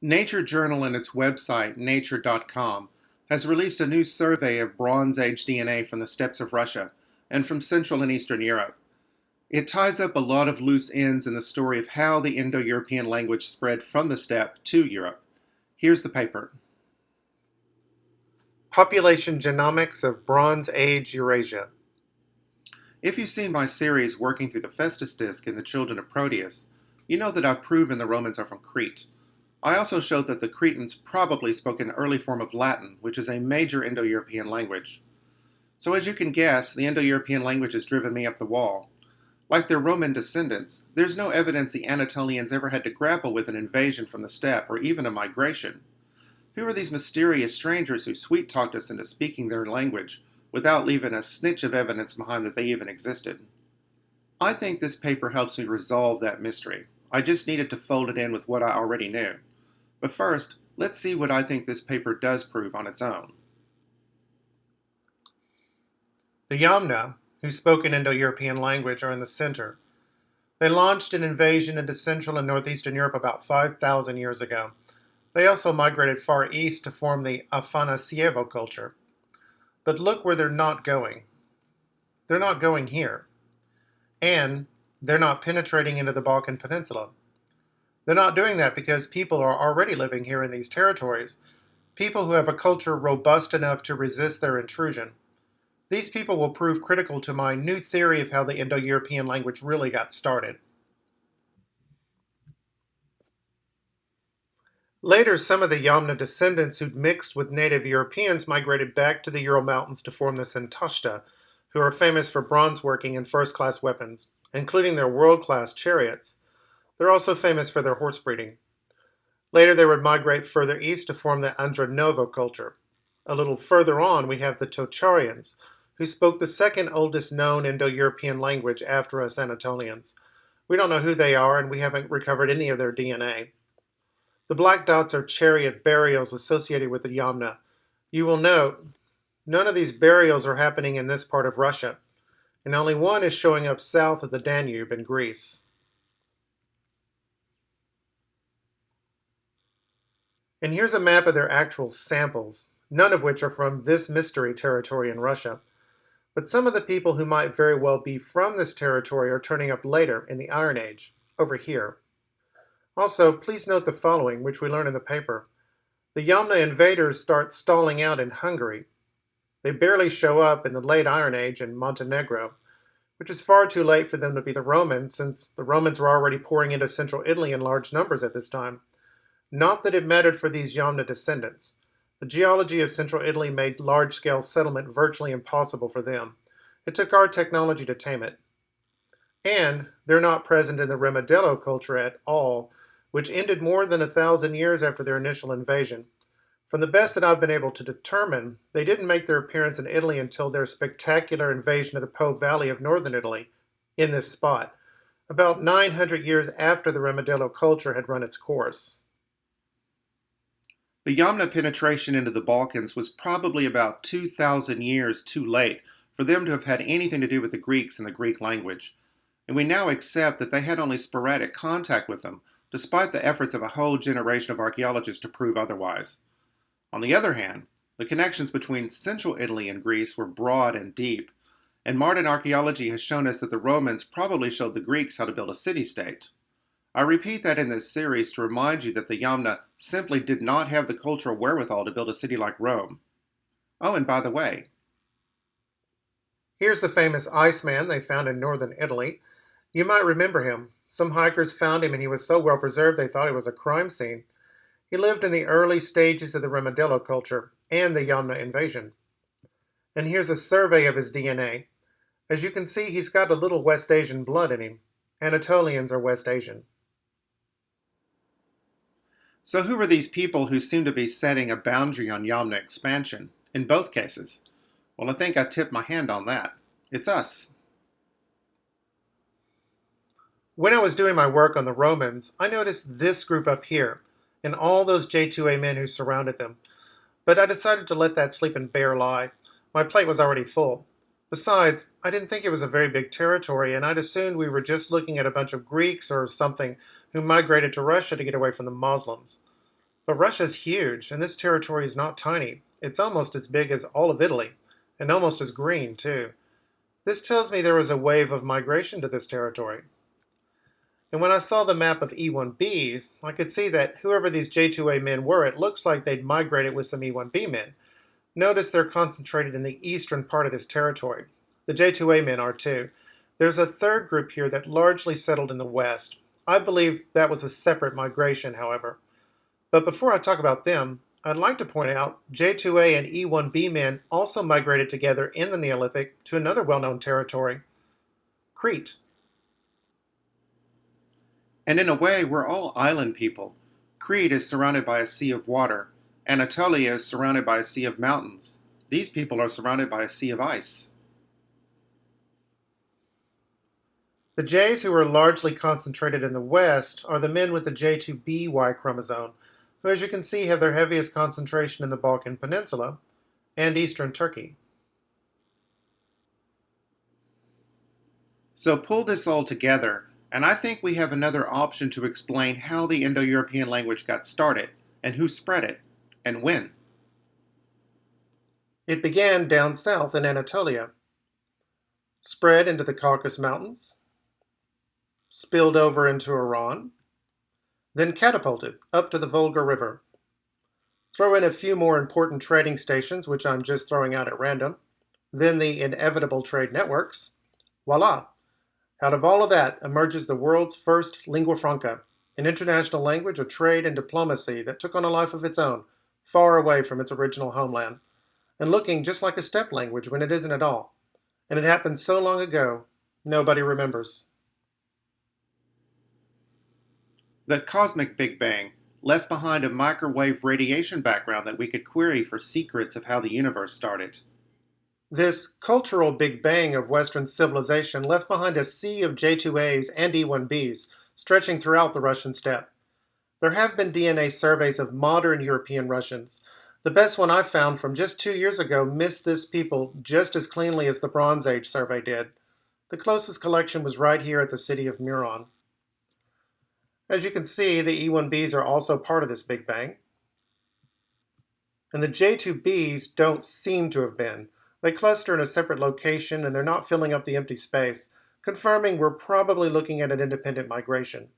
Nature Journal and its website, nature.com, has released a new survey of Bronze Age DNA from the steppes of Russia and from Central and Eastern Europe. It ties up a lot of loose ends in the story of how the Indo-European language spread from the steppe to Europe. Here's the paper. Population Genomics of Bronze Age Eurasia. If you've seen my series working through the Festus disk in the Children of Proteus, you know that I've proven the Romans are from Crete. I also showed that the Cretans probably spoke an early form of Latin, which is a major Indo-European language. So as you can guess, the Indo-European language has driven me up the wall. Like their Roman descendants, there's no evidence the Anatolians ever had to grapple with an invasion from the steppe or even a migration. Who are these mysterious strangers who sweet-talked us into speaking their language without leaving a snitch of evidence behind that they even existed? I think this paper helps me resolve that mystery. I just needed to fold it in with what I already knew. But first, let's see what I think this paper does prove on its own. The Yamna, who spoke an Indo-European language, are in the center. They launched an invasion into Central and Northeastern Europe about 5,000 years ago. They also migrated far east to form the Afanasyevo culture. But look where they're not going. They're not going here. And they're not penetrating into the Balkan Peninsula. They're not doing that because people are already living here in these territories, people who have a culture robust enough to resist their intrusion. These people will prove critical to my new theory of how the Indo-European language really got started. Later, some of the Yamna descendants who'd mixed with native Europeans migrated back to the Ural Mountains to form the Santashta, who are famous for bronze working and first-class weapons, including their world-class chariots. They're also famous for their horse breeding. Later, they would migrate further east to form the Andronovo culture. A little further on, we have the Tocharians, who spoke the second oldest known Indo-European language after us Anatolians. We don't know who they are, and we haven't recovered any of their DNA. The black dots are chariot burials associated with the Yamna. You will note, none of these burials are happening in this part of Russia, and only one is showing up south of the Danube in Greece. And here's a map of their actual samples, none of which are from this mystery territory in Russia. But some of the people who might very well be from this territory are turning up later in the Iron Age, over here. Also, please note the following, which we learn in the paper. The Yamna invaders start stalling out in Hungary. They barely show up in the late Iron Age in Montenegro, which is far too late for them to be the Romans, since the Romans were already pouring into central Italy in large numbers at this time. Not that it mattered for these Yamna descendants. The geology of central Italy made large-scale settlement virtually impossible for them. It took our technology to tame it. And they're not present in the Remedello culture at all, which ended more than 1,000 years after their initial invasion. From the best that I've been able to determine, they didn't make their appearance in Italy until their spectacular invasion of the Po Valley of northern Italy, in this spot, about 900 years after the Remedello culture had run its course. The Yamna penetration into the Balkans was probably about 2,000 years too late for them to have had anything to do with the Greeks and the Greek language, and we now accept that they had only sporadic contact with them, despite the efforts of a whole generation of archaeologists to prove otherwise. On the other hand, the connections between central Italy and Greece were broad and deep, and modern archaeology has shown us that the Romans probably showed the Greeks how to build a city-state. I repeat that in this series to remind you that the Yamna simply did not have the cultural wherewithal to build a city like Rome. Oh, and by the way, here's the famous Iceman they found in northern Italy. You might remember him. Some hikers found him and he was so well preserved they thought it was a crime scene. He lived in the early stages of the Remedello culture and the Yamna invasion. And here's a survey of his DNA. As you can see, he's got a little West Asian blood in him. Anatolians are West Asian. so who were these people who seem to be setting a boundary on Yamna expansion, in both cases? Well, I think I tipped my hand on that. It's us. When I was doing my work on the Romans, I noticed this group up here, and all those J2A men who surrounded them. But I decided to let that sleeping bear lie. My plate was already full. Besides, I didn't think it was a very big territory, and I'd assumed we were just looking at a bunch of Greeks or something who migrated to Russia to get away from the Muslims. But Russia's huge, and this territory is not tiny. It's almost as big as all of Italy, and almost as green, too. This tells me there was a wave of migration to this territory. And when I saw the map of E1Bs, I could see that whoever these J2A men were, it looks like they'd migrated with some E1B men. Notice they're concentrated in the eastern part of this territory. The J2A men are too. There's a third group here that largely settled in the west. I believe that was a separate migration, however. But before I talk about them, I'd like to point out J2A and E1B men also migrated together in the Neolithic to another well-known territory, Crete. And in a way, we're all island people. Crete is surrounded by a sea of water. Anatolia is surrounded by a sea of mountains. These people are surrounded by a sea of ice. The Js who are largely concentrated in the west are the men with the J2B Y chromosome, who as you can see have their heaviest concentration in the Balkan Peninsula and eastern Turkey. So pull this all together, and I think we have another option to explain how the Indo-European language got started, and who spread it, and when. It began down south in Anatolia, spread into the Caucasus Mountains, spilled over into Iran, then catapulted up to the Volga River. Throw in a few more important trading stations, which I'm just throwing out at random, then the inevitable trade networks. Voila! Out of all of that emerges the world's first lingua franca, an international language of trade and diplomacy that took on a life of its own, far away from its original homeland, and looking just like a steppe language when it isn't at all. And it happened so long ago, nobody remembers. The cosmic Big Bang left behind a microwave radiation background that we could query for secrets of how the universe started. This cultural Big Bang of Western civilization left behind a sea of J2As and E1Bs stretching throughout the Russian steppe. There have been DNA surveys of modern European Russians. The best one I found from just 2 years ago missed this people just as cleanly as the Bronze Age survey did. The closest collection was right here at the city of Muron. As you can see, the E1Bs are also part of this Big Bang. And the J2Bs don't seem to have been. They cluster in a separate location and they're not filling up the empty space, confirming we're probably looking at an independent migration.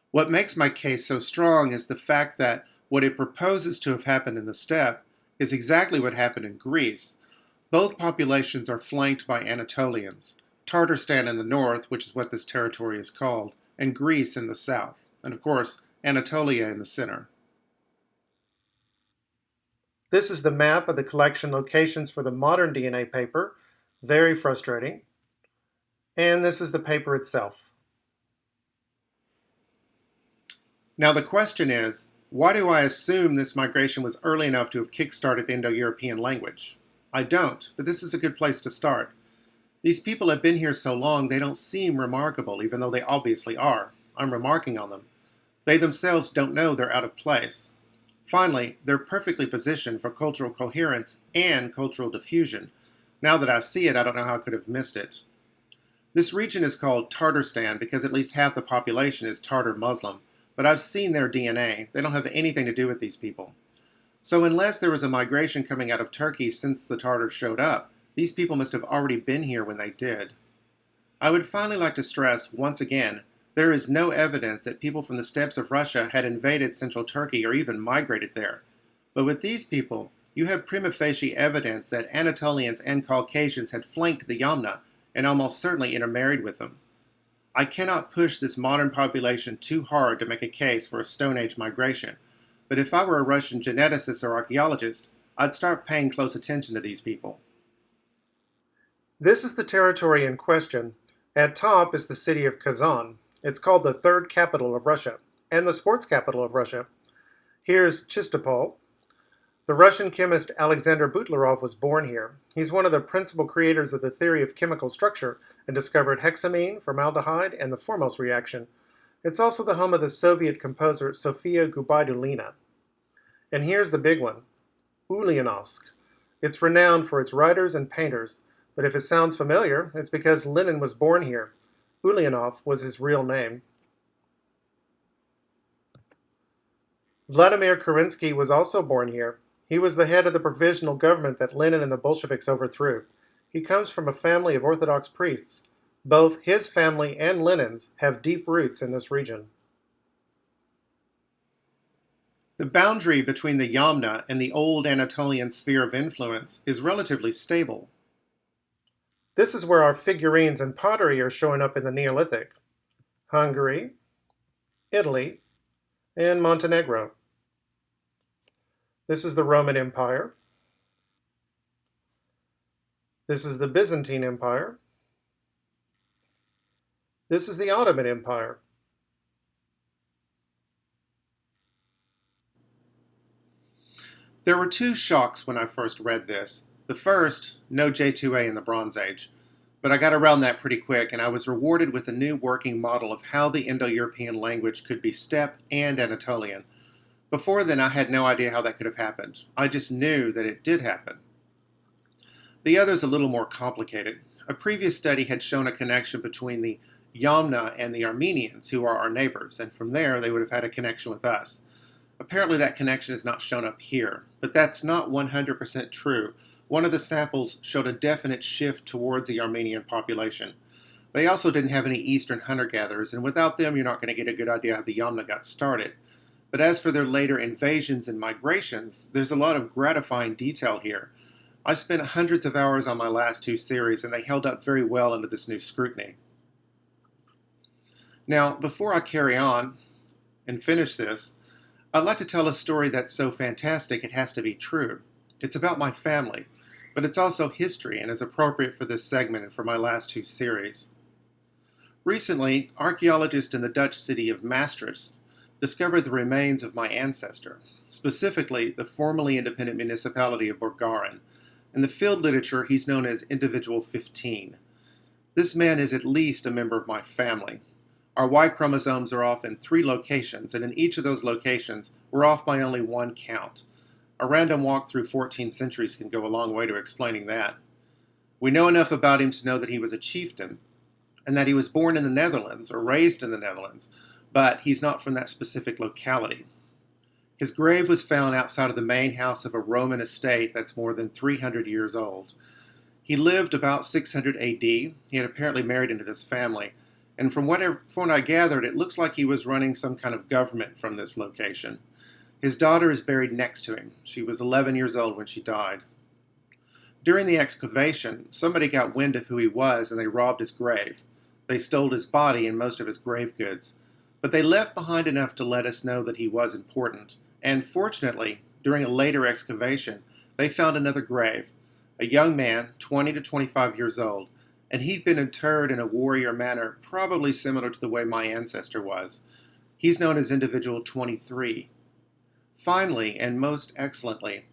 What makes my case so strong is the fact that what it proposes to have happened in the steppe is exactly what happened in Greece. Both populations are flanked by Anatolians, Tatarstan in the north, which is what this territory is called, and Greece in the south, and of course, Anatolia in the center. This is the map of the collection locations for the modern DNA paper. Very frustrating. And this is the paper itself. Now the question is, why do I assume this migration was early enough to have kick-started the Indo-European language? I don't, but this is a good place to start. These people have been here so long they don't seem remarkable, even though they obviously are. I'm remarking on them. They themselves don't know they're out of place. Finally, they're perfectly positioned for cultural coherence and cultural diffusion. Now that I see it, I don't know how I could have missed it. This region is called Tatarstan because at least half the population is Tatar Muslim, but I've seen their DNA. They don't have anything to do with these people. So unless there was a migration coming out of Turkey since the Tatars showed up, these people must have already been here when they did. I would finally like to stress, once again, there is no evidence that people from the steppes of Russia had invaded central Turkey or even migrated there. But with these people, you have prima facie evidence that Anatolians and Caucasians had flanked the Yamna and almost certainly intermarried with them. I cannot push this modern population too hard to make a case for a Stone Age migration, but if I were a Russian geneticist or archaeologist, I'd start paying close attention to these people. This is the territory in question. At top is the city of Kazan. It's called the third capital of Russia, and the sports capital of Russia. Here's Chistopol. The Russian chemist Alexander Butlerov was born here. He's one of the principal creators of the theory of chemical structure and discovered hexamine, formaldehyde, and the Formos reaction. It's also the home of the Soviet composer Sofia Gubaidulina. And here's the big one, Ulyanovsk. It's renowned for its writers and painters, but if it sounds familiar, it's because Lenin was born here. Ulyanov was his real name. Vladimir Kerensky was also born here. He was the head of the provisional government that Lenin and the Bolsheviks overthrew. He comes from a family of Orthodox priests. Both his family and Lenin's have deep roots in this region. The boundary between the Yamna and the old Anatolian sphere of influence is relatively stable. This is where our figurines and pottery are showing up in the Neolithic. Hungary, Italy, and Montenegro. This is the Roman Empire. This is the Byzantine Empire. This is the Ottoman Empire. There were two shocks when I first read this. The first, no J2A in the Bronze Age. But I got around that pretty quick, and I was rewarded with a new working model of how the Indo-European language could be steppe and Anatolian. Before then, I had no idea how that could have happened. I just knew that it did happen. The other's a little more complicated. A previous study had shown a connection between the Yamna and the Armenians, who are our neighbors, and from there they would have had a connection with us. Apparently that connection is not shown up here, but that's not 100% true. One of the samples showed a definite shift towards the Armenian population. They also didn't have any Eastern hunter-gatherers, and without them you're not going to get a good idea how the Yamna got started. But as for their later invasions and migrations, there's a lot of gratifying detail here. I spent hundreds of hours on my last two series, and they held up very well under this new scrutiny. Now, before I carry on and finish this, I'd like to tell a story that's so fantastic it has to be true. It's about my family, but it's also history and is appropriate for this segment and for my last two series. Recently, archaeologists in the Dutch city of Maastricht discovered the remains of my ancestor, specifically the formerly independent municipality of Borgaren. In the field literature, he's known as Individual 15. This man is at least a member of my family. Our Y chromosomes are off in 3 locations, and in each of those locations, we're off by only 1 count. A random walk through 14 centuries can go a long way to explaining that. We know enough about him to know that he was a chieftain, and that he was born in the Netherlands, or raised in the Netherlands, but he's not from that specific locality. His grave was found outside of the main house of a Roman estate that's more than 300 years old. He lived about 600 AD. He had apparently married into this family, and from what I gathered, it looks like he was running some kind of government from this location. His daughter is buried next to him. She was 11 years old when she died. During the excavation, somebody got wind of who he was and they robbed his grave. They stole his body and most of his grave goods. But they left behind enough to let us know that he was important. And fortunately, during a later excavation, they found another grave. A young man, 20 to 25 years old, and he'd been interred in a warrior manner probably similar to the way my ancestor was. He's known as Individual 23. Finally, and most excellently,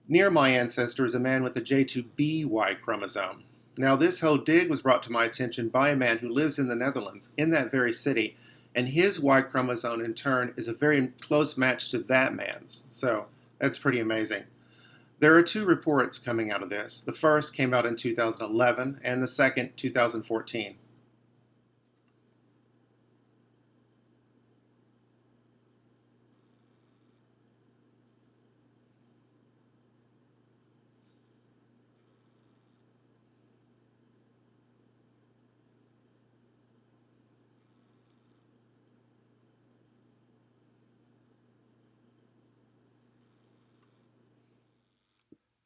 near my ancestor is a man with a J2B Y chromosome. Now, this whole dig was brought to my attention by a man who lives in the Netherlands, in that very city, and his Y chromosome, in turn, is a very close match to that man's. So, that's pretty amazing. There are 2 reports coming out of this. The first came out in 2011, and the second, 2014.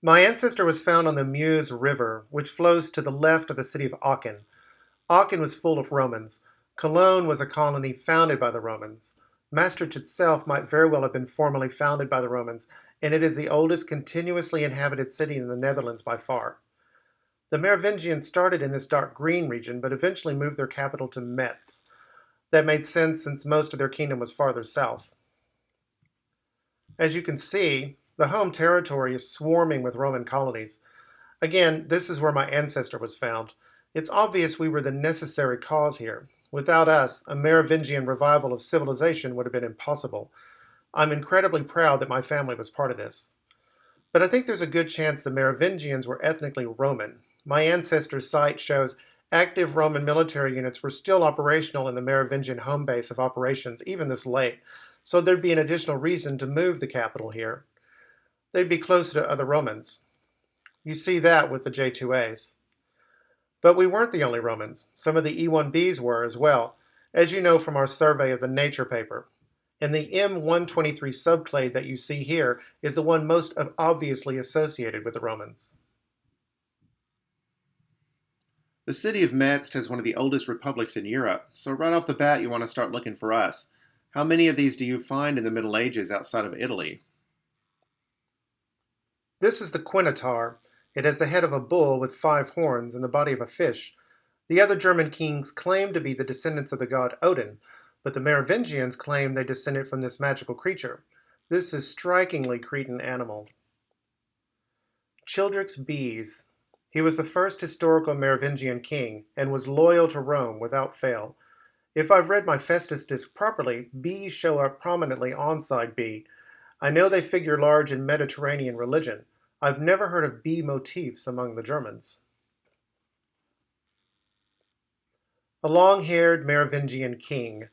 My ancestor was found on the Meuse River, which flows to the left of the city of Aachen. Aachen was full of Romans. Cologne was a colony founded by the Romans. Maastricht itself might very well have been formally founded by the Romans, and it is the oldest continuously inhabited city in the Netherlands by far. The Merovingians started in this dark green region, but eventually moved their capital to Metz. That made sense since most of their kingdom was farther south. As you can see, the home territory is swarming with Roman colonies. Again, this is where my ancestor was found. It's obvious we were the necessary cause here. Without us, a Merovingian revival of civilization would have been impossible. I'm incredibly proud that my family was part of this. But I think there's a good chance the Merovingians were ethnically Roman. My ancestor's site shows active Roman military units were still operational in the Merovingian home base of operations even this late. so there'd be an additional reason to move the capital here. They'd be closer to other Romans. You see that with the J2As. But we weren't the only Romans. Some of the E1Bs were as well, as you know from our survey of the Nature paper. And the M123 subclade that you see here is the one most obviously associated with the Romans. The city of Metz has one of the oldest republics in Europe, so right off the bat you want to start looking for us. How many of these do you find in the Middle Ages outside of Italy? This is the Quinatar. It has the head of a bull with 5 horns and the body of a fish. The other German kings claim to be the descendants of the god Odin, but the Merovingians claim they descended from this magical creature. This is strikingly Cretan animal. Childric's Bes. He was the first historical Merovingian king and was loyal to Rome without fail. If I've read my Festus disc properly, bees show up prominently on side B. I know they figure large in Mediterranean religion. I've never heard of bee motifs among the Germans. A long-haired Merovingian king.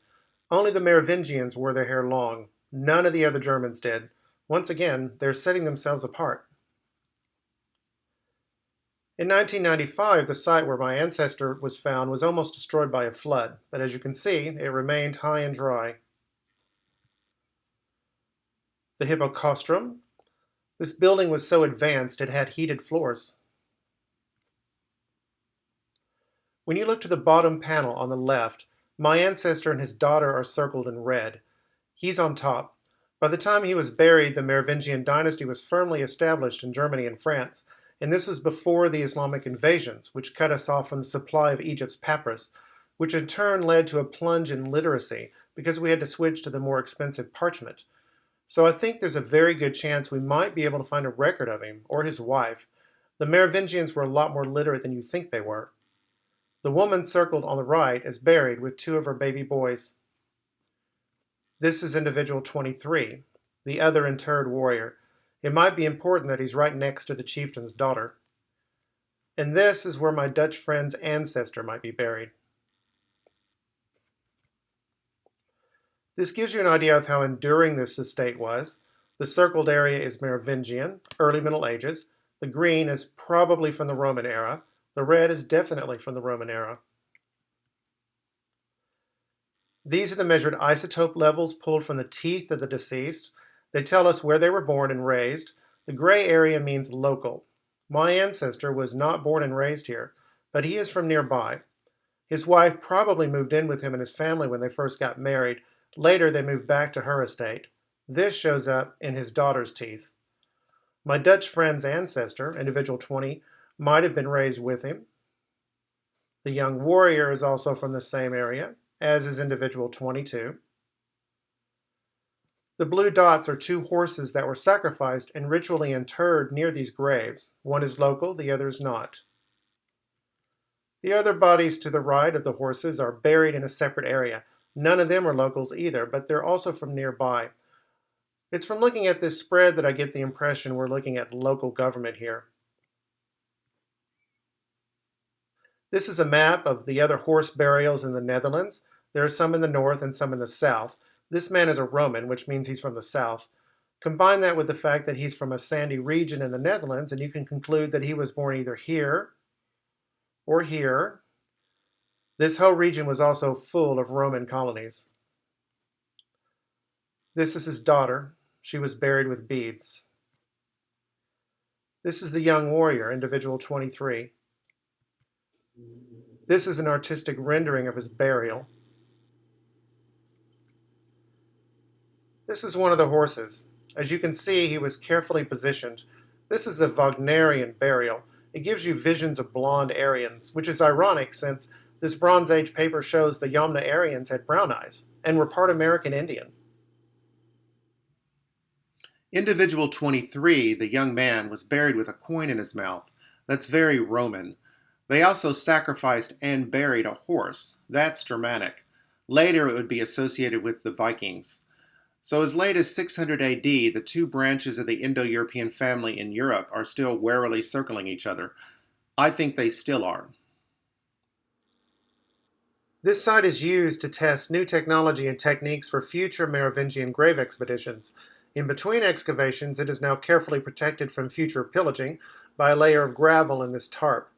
Only the Merovingians wore their hair long. None of the other Germans did. Once again, they're setting themselves apart. In 1995, the site where my ancestor was found was almost destroyed by a flood, but as you can see, it remained high and dry. The Hippocastrum. This building was so advanced it had heated floors. When you look to the bottom panel on the left, my ancestor and his daughter are circled in red. He's on top. By the time he was buried, the Merovingian dynasty was firmly established in Germany and France, and this was before the Islamic invasions, which cut us off from the supply of Egypt's papyrus, which in turn led to a plunge in literacy because we had to switch to the more expensive parchment. So I think there's a very good chance we might be able to find a record of him or his wife. The Merovingians were a lot more literate than you think they were. The woman circled on the right is buried with 2 of her baby boys. This is individual 23, the other interred warrior. It might be important that he's right next to the chieftain's daughter. And this is where my Dutch friend's ancestor might be buried. This gives you an idea of how enduring this estate was. The circled area is Merovingian, early Middle Ages. The green is probably from the Roman era. The red is definitely from the Roman era. These are the measured isotope levels pulled from the teeth of the deceased. They tell us where they were born and raised. The gray area means local. My ancestor was not born and raised here, but he is from nearby. His wife probably moved in with him and his family when they first got married. Later, they moved back to her estate. This shows up in his daughter's teeth. My Dutch friend's ancestor, individual 20, might have been raised with him. The young warrior is also from the same area, as is individual 22. The blue dots are 2 horses that were sacrificed and ritually interred near these graves. One is local, the other is not. The other bodies to the right of the horses are buried in a separate area. None of them are locals either, but they're also from nearby. It's from looking at this spread that I get the impression we're looking at local government here. This is a map of the other horse burials in the Netherlands. There are some in the north and some in the south. This man is a Roman, which means he's from the south. Combine that with the fact that he's from a sandy region in the Netherlands, and you can conclude that he was born either here or here. This whole region was also full of Roman colonies. This is his daughter. She was buried with beads. This is the young warrior, individual 23. This is an artistic rendering of his burial. This is one of the horses. As you can see, he was carefully positioned. This is a Wagnerian burial. It gives you visions of blonde Aryans, which is ironic since this Bronze Age paper shows the Yamna Aryans had brown eyes and were part American Indian. Individual 23, the young man, was buried with a coin in his mouth. That's very Roman. They also sacrificed and buried a horse. That's Germanic. Later it would be associated with the Vikings. So as late as 600 AD, the 2 branches of the Indo-European family in Europe are still warily circling each other. I think they still are. This site is used to test new technology and techniques for future Merovingian grave expeditions. In between excavations, it is now carefully protected from future pillaging by a layer of gravel in this tarp.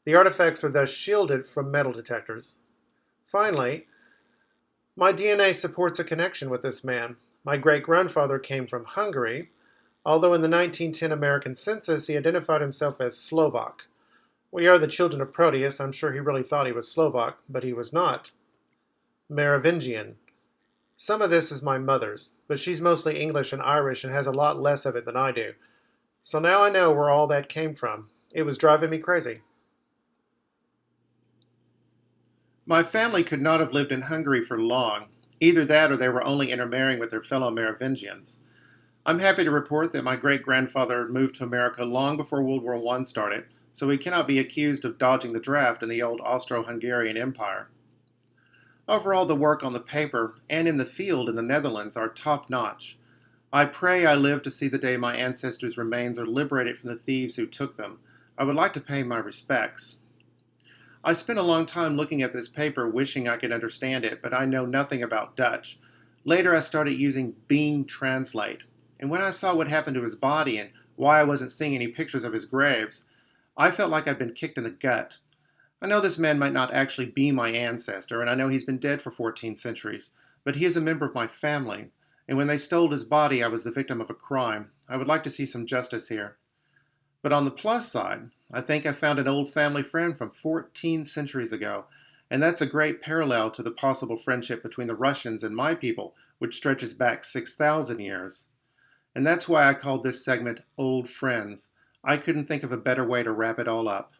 The artifacts are thus shielded from metal detectors. Finally, my DNA supports a connection with this man. My great-grandfather came from Hungary, although in the 1910 American census he identified himself as Slovak. We are the children of Proteus. I'm sure he really thought he was Slovak, but he was not. Merovingian. Some of this is my mother's, but she's mostly English and Irish and has a lot less of it than I do. So now I know where all that came from. It was driving me crazy. My family could not have lived in Hungary for long. Either that or they were only intermarrying with their fellow Merovingians. I'm happy to report that my great-grandfather moved to America long before World War I started, so he cannot be accused of dodging the draft in the old Austro-Hungarian Empire. Overall, the work on the paper and in the field in the Netherlands are top-notch. I pray I live to see the day my ancestors' remains are liberated from the thieves who took them. I would like to pay my respects. I spent a long time looking at this paper wishing I could understand it, but I know nothing about Dutch. Later I started using Bing Translate, and when I saw what happened to his body and why I wasn't seeing any pictures of his graves, I felt like I'd been kicked in the gut. I know this man might not actually be my ancestor, and I know he's been dead for 14 centuries, but he is a member of my family, and when they stole his body I was the victim of a crime. I would like to see some justice here. But on the plus side, I think I found an old family friend from 14 centuries ago, and that's a great parallel to the possible friendship between the Russians and my people, which stretches back 6,000 years. And that's why I called this segment Old Friends. I couldn't think of a better way to wrap it all up.